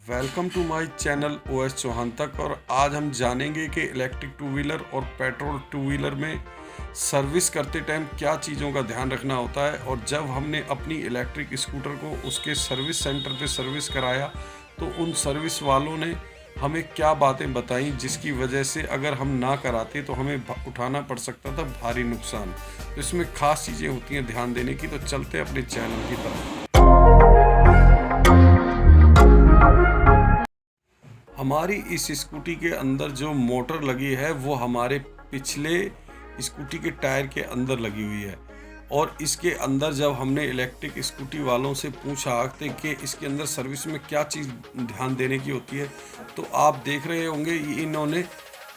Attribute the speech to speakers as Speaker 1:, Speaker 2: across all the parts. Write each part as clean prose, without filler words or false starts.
Speaker 1: Welcome to my channel OS Chauhan तक। और आज हम जानेंगे कि इलेक्ट्रिक टू व्हीलर और पेट्रोल टू व्हीलर में सर्विस करते टाइम क्या चीज़ों का ध्यान रखना होता है। और जब हमने अपनी इलेक्ट्रिक स्कूटर को उसके सर्विस सेंटर पे सर्विस कराया तो उन सर्विस वालों ने हमें क्या बातें बताई जिसकी वजह से अगर हम ना कराते तो हमें उठाना पड़ सकता था भारी नुकसान। तो इसमें ख़ास चीज़ें होती हैं ध्यान देने की। तो चलते अपने चैनल की तरफ। हमारी इस स्कूटी के अंदर जो मोटर लगी है वो हमारे पिछले स्कूटी के टायर के अंदर लगी हुई है। और इसके अंदर जब हमने इलेक्ट्रिक स्कूटी वालों से पूछा कि इसके अंदर सर्विस में क्या चीज़ ध्यान देने की होती है, तो आप देख रहे होंगे इन्होंने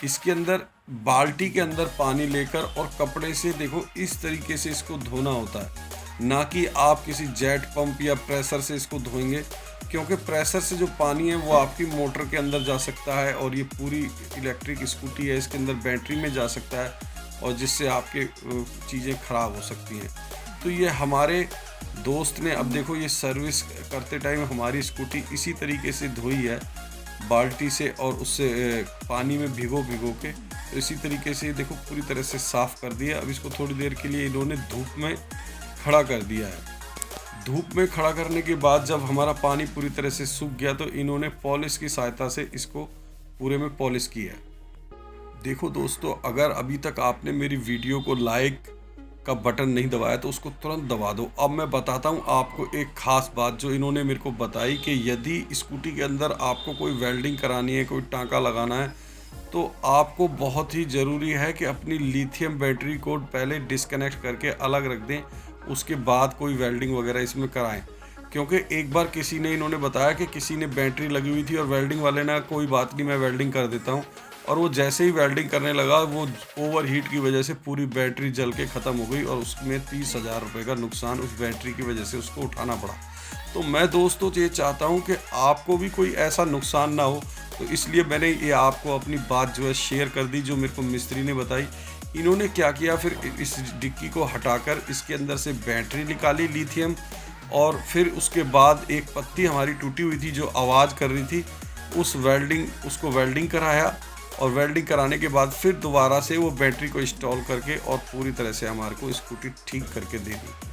Speaker 1: इसके अंदर बाल्टी के अंदर पानी लेकर और कपड़े से देखो इस तरीके से इसको धोना होता है, ना कि आप किसी जेट पंप या प्रेशर से इसको धोएंगे, क्योंकि प्रेशर से जो पानी है वो आपकी मोटर के अंदर जा सकता है और ये पूरी इलेक्ट्रिक स्कूटी है इसके अंदर बैटरी में जा सकता है और जिससे आपके चीज़ें ख़राब हो सकती हैं। तो ये हमारे दोस्त ने अब देखो ये सर्विस करते टाइम हमारी स्कूटी इसी तरीके से धोई है बाल्टी से और उससे पानी में भिगो के। तो इसी तरीके से देखो पूरी तरह से साफ़ कर दिया। अब इसको थोड़ी देर के लिए इन्होंने धूप में खड़ा कर दिया है। धूप में खड़ा करने के बाद जब हमारा पानी पूरी तरह से सूख गया तो इन्होंने पॉलिश की सहायता से इसको पूरे में पॉलिश किया। देखो दोस्तों, अगर अभी तक आपने मेरी वीडियो को लाइक का बटन नहीं दबाया तो उसको तुरंत दबा दो। अब मैं बताता हूँ आपको एक ख़ास बात जो इन्होंने मेरे को बताई कि यदि स्कूटी के अंदर आपको कोई वेल्डिंग करानी है, कोई टाँका लगाना है, तो आपको बहुत ही ज़रूरी है कि अपनी लिथियम बैटरी को पहले डिस्कनेक्ट करके अलग रख दें, उसके बाद कोई वेल्डिंग वगैरह इसमें कराएं। क्योंकि एक बार इन्होंने बताया कि किसी ने बैटरी लगी हुई थी और वेल्डिंग वाले ने कोई बात नहीं मैं वेल्डिंग कर देता हूं, और वो जैसे ही वेल्डिंग करने लगा वो ओवर हीट की वजह से पूरी बैटरी जल के ख़त्म हो गई और उसमें 30,000 रुपये का नुकसान उस बैटरी की वजह से उसको उठाना पड़ा। तो मैं दोस्तों ये चाहता हूँ कि आपको भी कोई ऐसा नुकसान ना हो, तो इसलिए मैंने ये आपको अपनी बात जो है शेयर कर दी जो मेरे को मिस्त्री ने बताई। इन्होंने क्या किया, फिर इस डिक्की को हटाकर इसके अंदर से बैटरी निकाली लिथियम, और फिर उसके बाद एक पत्ती हमारी टूटी हुई थी जो आवाज़ कर रही थी, उसको वेल्डिंग कराया और वेल्डिंग कराने के बाद फिर दोबारा से वो बैटरी को इंस्टॉल करके और पूरी तरह से हमारे को स्कूटी ठीक करके दे दी।